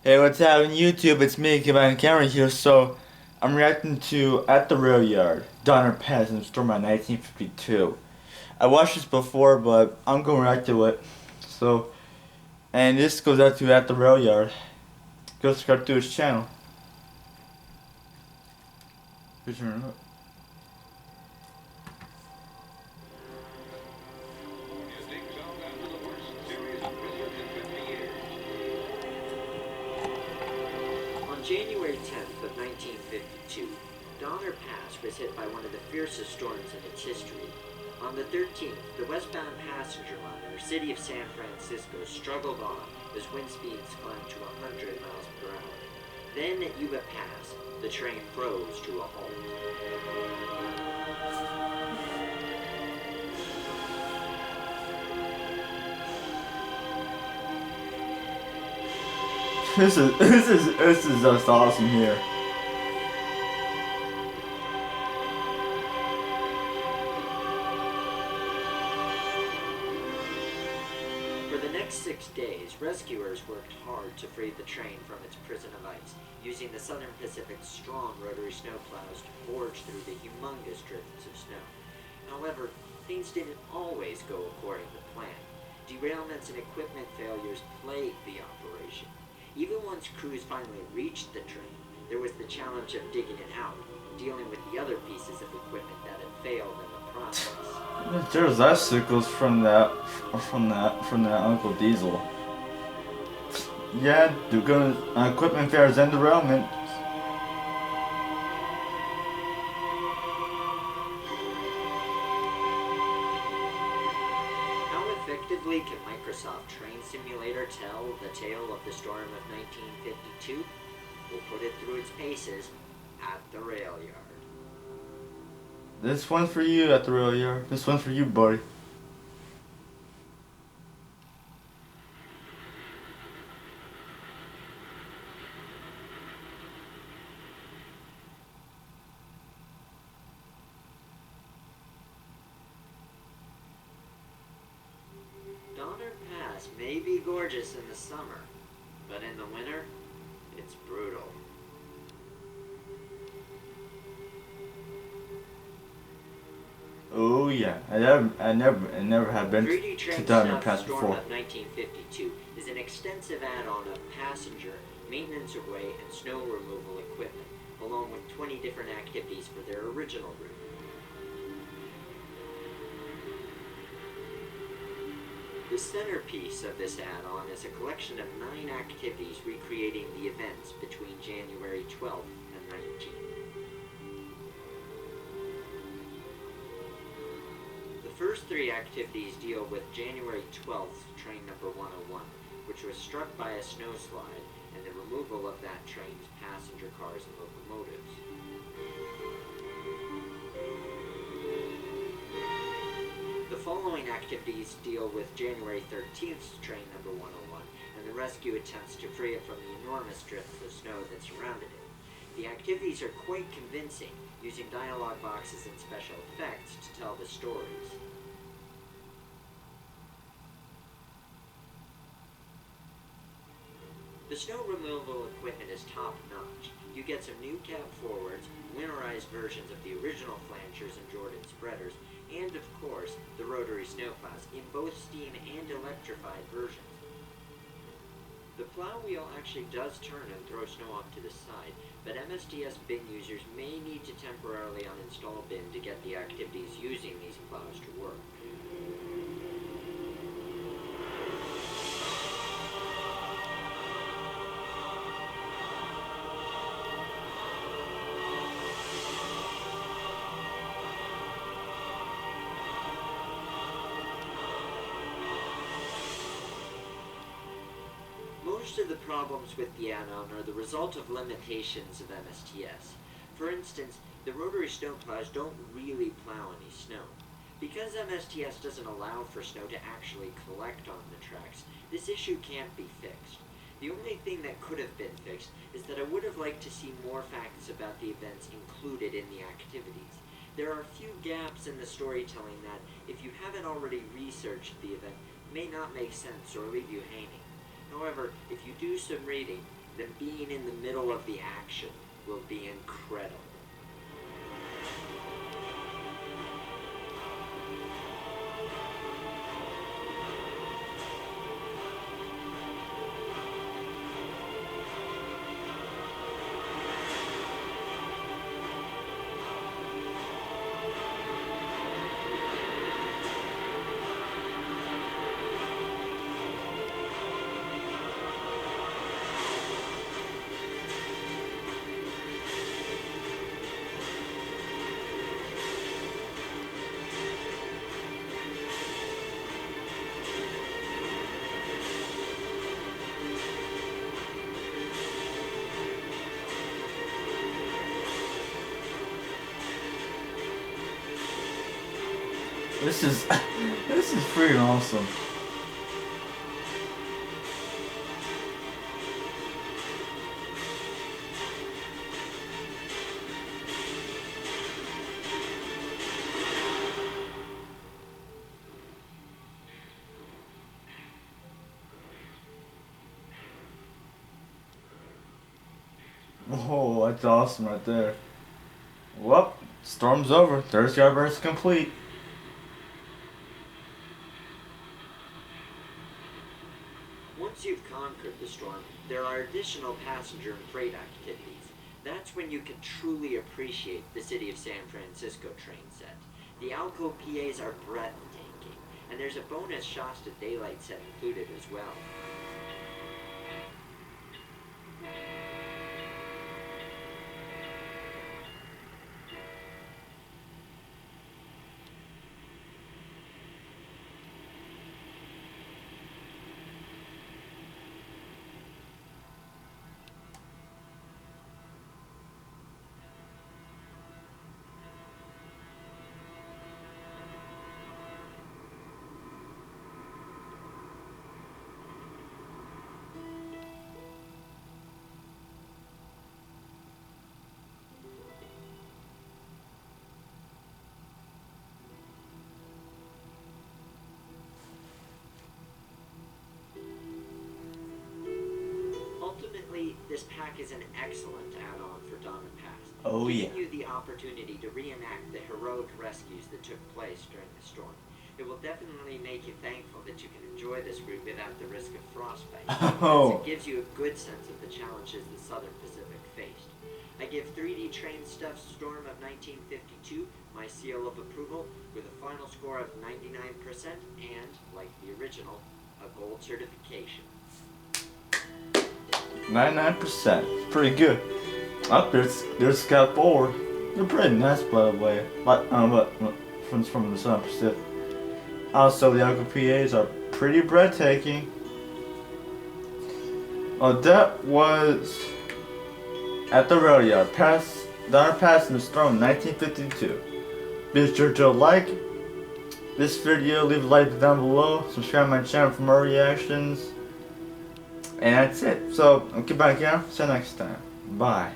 Hey, what's happening YouTube? It's me, KidBehindACamera here. So, I'm reacting to At The Railyard, Donner Pass in Storm by 1952. I watched this before, but I'm going to react to it. So, and this goes out to At The Railyard. Go subscribe to his channel. On January 10th of 1952, Donner Pass was hit by one of the fiercest storms in its history. On the 13th, the westbound passenger liner, City of San Francisco, struggled on as wind speeds climbed to 100 miles per hour. Then at Yuba Pass, the train froze to a halt. This is just awesome here. For the next 6 days, rescuers worked hard to free the train from its prison of ice, using the Southern Pacific's strong rotary snowplows to forge through the humongous drifts of snow. However, things didn't always go according to plan. Derailments and equipment failures plagued the operation. Even once crews finally reached the train, there was the challenge of digging it out, dealing with the other pieces of equipment that had failed in the process. There's icicles from that Uncle Diesel. Yeah, they're gonna equipment failures and derailment. How effectively can Microsoft Train Simulator tell the tale of the storm of 1952? We'll put it through its paces at the rail yard. This one's for you, At The Railyard. This one's for you, buddy. Donner Pass may be gorgeous in the summer, but in the winter, it's brutal. Oh yeah, I never have been 3D to Train Donner South Pass Storm before. of 1952 is an extensive add-on of passenger, maintenance of way, and snow removal equipment, along with 20 different activities for their original route. The centerpiece of this add-on is a collection of 9 activities recreating the events between January 12th and 19th. The first 3 activities deal with January 12th train number 101, which was struck by a snowslide, and the removal of that train's passenger cars and locomotives. The following activities deal with January 13th train number 101 and the rescue attempts to free it from the enormous drifts of snow that surrounded it. The activities are quite convincing, using dialogue boxes and special effects to tell the stories. The snow removal equipment is top-notch. You get some new cab forwards, winterized versions of the original flanchers and Jordan spreaders, and of course, the rotary snowplows in both steam and electrified versions. The plow wheel actually does turn and throw snow off to the side, but MSTS bin users may need to temporarily uninstall bin to get the activities using these plows to work. Most of the problems with the add-on are the result of limitations of MSTS. For instance, the rotary snowplows don't really plow any snow. Because MSTS doesn't allow for snow to actually collect on the tracks, this issue can't be fixed. The only thing that could have been fixed is that I would have liked to see more facts about the events included in the activities. There are a few gaps in the storytelling that, if you haven't already researched the event, may not make sense or leave you hanging. However, if you do some reading, then being in the middle of the action will be incredible. This is this is pretty awesome. Oh, that's awesome right there. Well, storm's over. Third yard burst complete. Once you've conquered the storm, there are additional passenger and freight activities. That's when you can truly appreciate the city of San Francisco train set. The Alco PAs are breathtaking, and there's a bonus Shasta daylight set included as well. Ultimately, this pack is an excellent add-on for Donner Pass, Oh yeah. giving you the opportunity to reenact the heroic rescues that took place during the storm. It will definitely make you thankful that you can enjoy this route without the risk of frostbite, Oh. as it gives you a good sense of the challenges the Southern Pacific faced. I give 3D Train Stuff Storm of 1952 my seal of approval with a final score of 99% and, like the original, a gold certification. 99%. Pretty good. Up there's Scout 4. They're pretty nice, by the way. But from the Southern Pacific. Also, the Alco PAs are pretty breathtaking. That was At The Railyard. Donner Pass in the Storm, 1952. Be sure to like this video, leave a like down below, subscribe to my channel for more reactions. And that's it. So, I'm KidBehindACamera. See you next time. Bye.